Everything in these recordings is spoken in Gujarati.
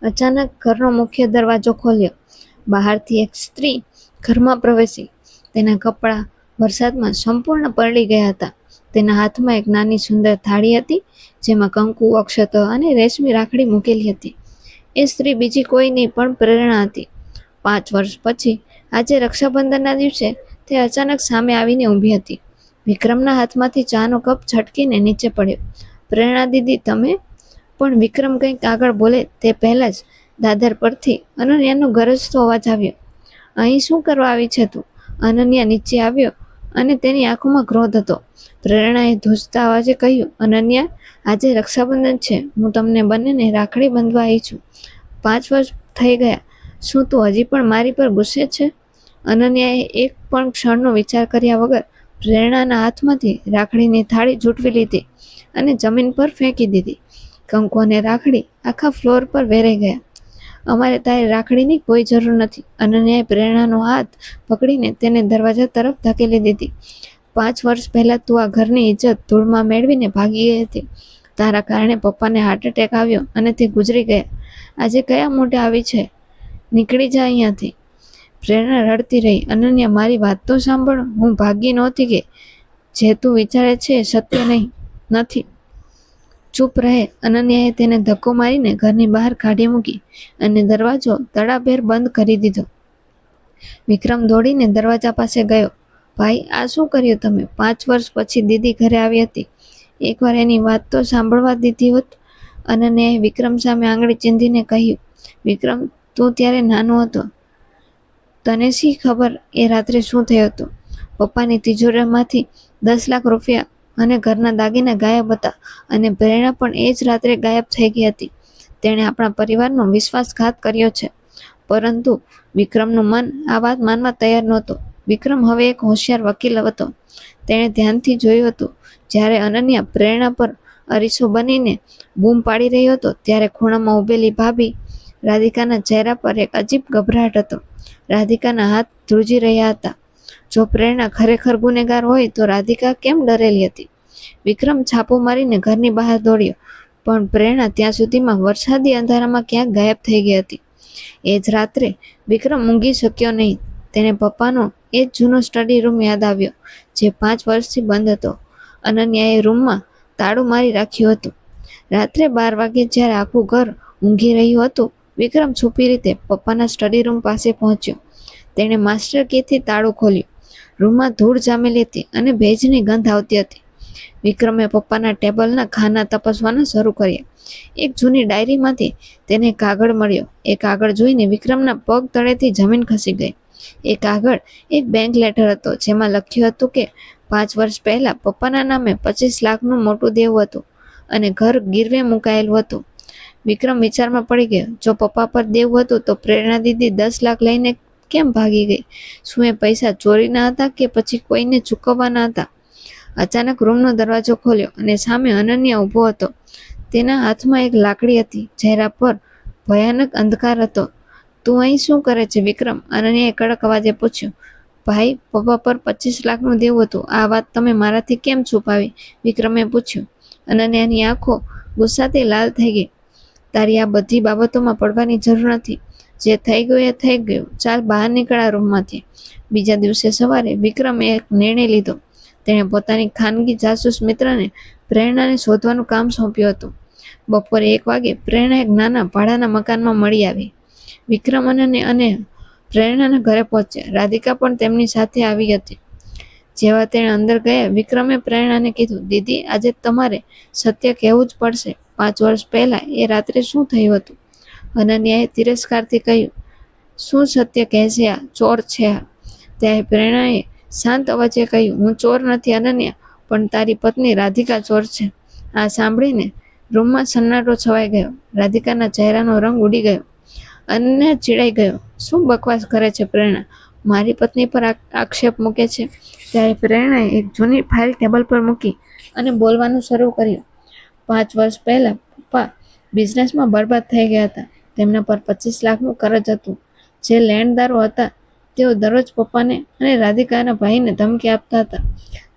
અચાનક ઘરનો મુખ્ય દરવાજો ખોલ્યો. બહારથી એક સ્ત્રી ઘરમાં પ્રવેશી. તેના કપડાં વરસાદમાં સંપૂર્ણ પલળી ગયા હતા. તેના હાથમાં એક નાની સુંદર થાળી હતી, જેમાં કંકુ, અક્ષતો અને રેશમી રાખડી મૂકેલી હતી. એ સ્ત્રી બીજી કોઈ નહીં પણ પ્રેરણા હતી. 5 વર્ષ પછી આજે રક્ષાબંધનના દિવસે તે અચાનક સામે આવીને ઊભી હતી. વિક્રમના હાથમાંથી ચાનો કપ છટકીને નીચે પડ્યો. પ્રેરણા દીદી, તમે? પણ વિક્રમ કંઈક આગળ બોલે તે પહેલા જ દાદર પરથી અનન્યાનો ગરજતો અવાજ આવ્યો. અહીં શું કરવા આવી છે તું? અનન્યા નીચે આવ્યો અને તેની આંખોમાં ક્રોધ હતો. પ્રેરણાએ ધ્રુજતા અવાજે કહ્યું, અનન્યા, આજે રક્ષાબંધન છે. હું તમને બંનેને રાખડી બાંધવા આવી છું. 5 વર્ષ થઈ ગયા. શું તું હજી પણ મારી પર ગુસ્સે છે? અનન્યાએ એક પણ ક્ષણનો વિચાર કર્યા વગર પ્રેરણાના હાથમાંથી રાખડીની થાળી ઝૂંટવી લીધી અને જમીન પર ફેંકી દીધી. કંકુ અને રાખડી આખા ફ્લોર પર વેરાઈ ગયા. અમારે તારી રાખડીની કોઈ જરૂર નથી. અનન્યાએ પ્રેરણાનો હાથ પકડીને તેને દરવાજા તરફ ધકેલી દીધી. 5 વર્ષ પહેલા તું આ ઘરની ઇજ્જત ધૂળમાં મેળવીને ભાગી ગઈ હતી. તારા કારણે પપ્પાને હાર્ટ એટેક આવ્યો અને તે ગુજરી ગયા. આજે કયા મોઢે આવી છે? નીકળી જા અહીંયાથી. પ્રેરણા રડતી રહી. અનન્યા, મારી વાત તો સાંભળ. હું ભાગી નહોતી ગઈ. જે તું વિચારે છે એ સત્ય નથી. ચૂપ રહે. અનન્યાએ તેને ધક્કો મારીને ઘરની બહાર કાઢી મૂકી અને દરવાજો તડાભેર બંધ કરી દીધો. વિક્રમ દોડીને દરવાજા પાસે ગયો. ભાઈ, આ શું કર્યું તમે? 5 વર્ષ પછી દીદી ઘરે આવી હતી. એકવાર એની વાત તો સાંભળવા દીધી હોત. અનન્યાએ વિક્રમ સામે આંગળી ચીંધીને કહ્યું, વિક્રમ, તું ત્યારે નાનો હતો. તને શી ખબર એ રાત્રે શું થયું હતું? પપ્પાની તિજોરીમાંથી 10 લાખ રૂપિયા અને ઘરના દાગીના ગાયબ હતા અને પ્રેરણા પણ એ જ રાત્રે ગાયબ થઈ ગઈ હતી. તેણે આપણા પરિવારનો વિશ્વાસઘાત કર્યો છે. પરંતુ વિક્રમનું મન આ વાત માનવા તૈયાર નહોતું. વિક્રમ હવે એક હોશિયાર વકીલ હતો. તેણે ધ્યાનથી જોયું હતું. જ્યારે અનન્યા પ્રેરણા પર અરીસો બનીને બૂમ પાડી રહ્યો હતો, ત્યારે ખૂણામાં ઊભેલી ભાભી રાધિકાના ચહેરા પર એક અજીબ ગભરાટ હતો. રાધિકાના હાથ ધ્રુજી રહ્યા હતા. જો પ્રેરણા ખરેખર ગુનેગાર હોય તો રાધિકા કેમ ડરેલી હતી? વિક્રમ છાપો મારીને ઘરની બહાર દોડ્યો, પણ પ્રેરણા ત્યાં સુધીમાં વરસાદી અંધારામાં ક્યાંક ગાયબ થઈ ગઈ હતી. એ જ રાત્રે વિક્રમ ઊંઘી શક્યો નહીં. તેને પપ્પાનો એ જ જૂનો સ્ટડી રૂમ યાદ આવ્યો, જે 5 વર્ષથી બંધ હતો. અનન્યાએ રૂમમાં તાળું મારી રાખ્યું હતું. રાત્રે 12 વાગે જ્યારે આખું ઘર ઊંઘી રહ્યું હતું, વિક્રમ છુપી રીતે પપ્પાના સ્ટડી રૂમ પાસે પહોંચ્યો. તેણે માસ્ટર કીથી તાળું ખોલ્યું. રૂમમાં ધૂળ જામેલી હતી અને ભેજની ગંધ આવતી હતી. વિક્રમે પપ્પાના ટેબલના ખાના તપાસવાના શરૂ કર્યા. એક જૂની ડાયરીમાંથી તેને કાગળ મળ્યો. એ કાગળ જોઈને વિક્રમના પગ તળેથી જમીન ખસી ગઈ. એ કાગળ એક બેંક લેટર હતો, જેમાં લખ્યું હતું કે 5 વર્ષ પહેલા પપ્પાના નામે 25 લાખનું મોટું દેવું હતું અને ઘર ગીરવે મુકાયેલું હતું. વિક્રમ વિચારમાં પડી ગયો. જો પપ્પા પર દેવું હતું તો પ્રેરણા દીદી 10 લાખ લઈને કેમ ભાગી ગઈ? શું એ પૈસા ચોરીના હતા કે પછી કોઈને ચૂકવવાના હતા? અચાનક રૂમનો દરવાજો ખોલ્યો અને સામે અનન્યા ઊભો હતો. તેના હાથમાં એક લાકડી હતી. ચહેરા પર ભયાનક અંધકાર હતો. તું અહીં શું કરે છે, વિક્રમ? અનન્યાએ કડક અવાજે પૂછ્યું. ભાઈ, પપ્પા પર 25 લાખનું દેવું હતું. આ વાત તમે મારાથી કેમ છુપાવી? વિક્રમે પૂછ્યું. અનન્યાની આંખો ગુસ્સાથી લાલ થઈ ગઈ. તારી આ બધી બાબતોમાં પડવાની જરૂર નથી. જે થઈ ગયું એ થઈ ગયું. ચાલ બહાર નીકળ આ રૂમમાંથી. બીજા દિવસે સવારે વિક્રમે એક નિર્ણય લીધો. તેણે પોતાની ખાનગી જાસૂસ મિત્રને પ્રેરણાને શોધવાનું કામ સોંપ્યું હતું. બપોરે 1 વાગે પ્રેરણા એક નાના ભાડાના મકાનમાં મળી આવી. વિક્રમ અને પ્રેરણાના ઘરે પહોંચ્યા. રાધિકા પણ તેમની સાથે આવી હતી. જેવા તેણે અંદર ગયા, વિક્રમે પ્રેરણાને કીધું, દીદી, આજે તમારે સત્ય કહેવું જ પડશે. 5 વર્ષ પહેલા એ રાત્રે શું થયું હતું? અનન્યાએ તિરસ્કારથી કહ્યું, શું સત્ય કહેશે? આ ચોર છે આ. ત્યારે પ્રેરણાએ શાંત અવાજે કહ્યું, હું ચોર નથી અનન્યા, પણ તારી પત્ની રાધિકા ચોર છે. આ સાંભળીને રૂમમાં સન્નાટો છવાઈ ગયો. રાધિકાના ચહેરાનો રંગ ઉડી ગયો. અનન્યા ચીડાઈ ગયો. શું બકવાસ કરે છે પ્રેરણા? મારી પત્ની પર આક્ષેપ મૂકે છે. ત્યારે પ્રેરણાએ એક જૂની ફાઇલ ટેબલ પર મૂકી અને બોલવાનું શરૂ કર્યું. 5 વર્ષ પહેલા પપ્પા બિઝનેસમાં બરબાદ થઈ ગયા હતા. તેમના પર 25 લાખનું કરજ હતું. જે લેણદારો હતા તેઓ દરરોજ પપ્પાને અને રાધિકાના ભાઈને ધમકી આપતા હતા.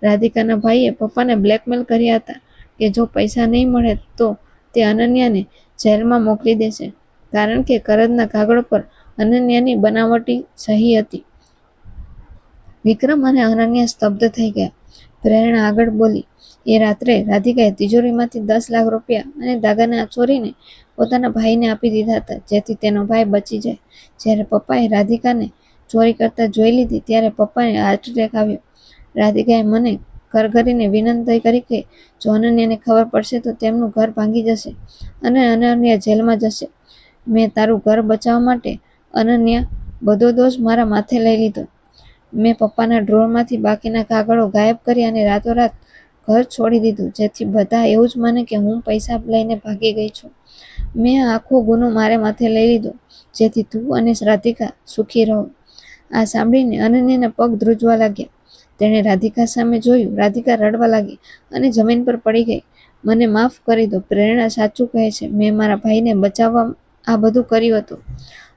રાધિકાના ભાઈએ પપ્પાને બ્લેકમેલ કર્યા હતા કે જો પૈસા નહીં મળે તો તે અનન્યાને જેલમાં મોકલી દેશે. કારણ કે કરજના કાગળ પર અનન્યાની બનાવટી સહી હતી. વિક્રમ અને અનન્યા સ્તબ્ધ થઈ ગયા. પ્રેરણા આગળ બોલી, એ રાત્રે રાધિકાએ તિજોરીમાંથી 10 લાખ રૂપિયા અને દાગીના ચોરીને પોતાના ભાઈને આપી દીધા હતા, જેથી તેનો ભાઈ બચી જાય. જ્યારે પપ્પાએ રાધિકાને ચોરી કરતા જોઈ લીધી ત્યારે પપ્પાને હાર્ટ એટેક આવ્યો. રાધિકાએ મને કરગરીને વિનંતી કરી કે જો અનન્યાને ખબર પડશે તો તેમનું ઘર ભાંગી જશે અને અનન્યા જેલમાં જશે. મેં તારું ઘર બચાવવા માટે અનન્યા બધો દોષ મારા માથે લઈ લીધો. મેં પપ્પાના ડ્રોરમાંથી બાકીના કાગળો ગાયબ કરી અને રાતોરાત ઘર છોડી દીધું, જેથી બધા એવું જ માને કે હું પૈસા લઈને ભાગી ગઈ છું. મેં આ આખો ગુનો મારે માથે લઈ લીધો, જેથી તું અને રાધિકા સુખી રહો. આ સાંભળીને અનન્યાના પગ ધ્રુજવા લાગ્યા. તેણે રાધિકા સામે જોયું. રાધિકા રડવા લાગી અને જમીન પર પડી ગઈ. મને માફ કરી દો. પ્રેરણા સાચું કહે છે. મેં મારા ભાઈને બચાવવા આ બધું કર્યું હતું.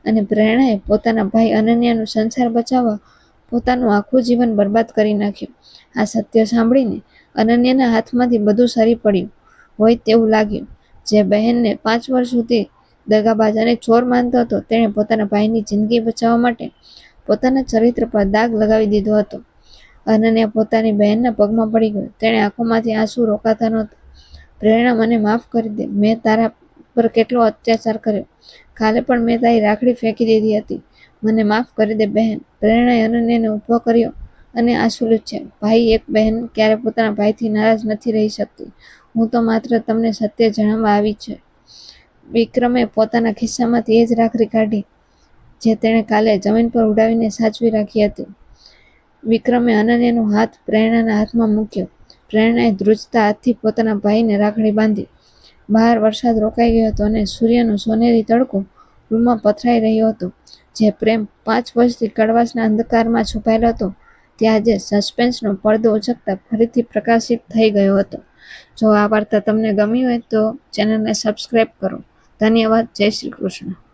અને પ્રેરણાએ પોતાના ભાઈ અનન્યાનું સંસાર બચાવવા પોતાનું આખું જીવન બરબાદ કરી નાખ્યું. આ સત્ય સાંભળીને અનન્યાના હાથમાંથી બધું સરી પડ્યું હોય તેવું લાગ્યું. જે બહેનને 5 વર્ષ સુધી દગાબાજ અને ચોર માનતો હતો, તેણે પોતાના ભાઈની જિંદગી બચાવવા માટે પોતાના ચરિત્ર પર દાગ લગાવી દીધો હતો. અનન્યા પોતાની બહેનના પગમાં પડી ગયો. તેણે આંખોમાંથી આંસુ રોકાતા નહોતા. પ્રેરણા, મને માફ કરી દે. મેં તારા પર કેટલો અત્યાચાર કર્યો. કાલે પણ મેં તારી રાખડી ફેંકી દીધી હતી. મને માફ કરી દે બહેન. પ્રેરણાએ અનન્યાને ઊભો કર્યો અને આંસુ લૂછ્યા. ભાઈ, એક બહેન ક્યારે પોતાના ભાઈથી નારાજ નથી રહી શકતી. હું તો માત્ર તમને સત્ય જણાવવા આવી છે. વિક્રમે પોતાના ખિસ્સામાંથી એ જ રાખડી કાઢી જે તેણે કાલે જમીન પર ઉડાવીને સાચવી રાખી હતી. વિક્રમે અનન્યાનો હાથ પ્રેરણાના હાથમાં મૂક્યો. પ્રેરણાએ ધ્રુજતા હાથથી પોતાના ભાઈને રાખડી બાંધી. બહાર વરસાદ રોકાઈ ગયો હતો અને સૂર્યનો સોનેરી તડકો રૂમમાં પથરાઈ રહ્યો હતો. જે પ્રેમ 5 વર્ષથી કડવાશના અંધકારમાં છુપાયેલો હતો, તે આજે સસ્પેન્સનો પડદો ઉચકતા ફરીથી પ્રકાશિત થઈ ગયો હતો. જો આ વાર્તા તમને ગમી હોય તો ચેનલને સબસ્ક્રાઈબ કરો. ધન્યવાદ. જય શ્રી કૃષ્ણ.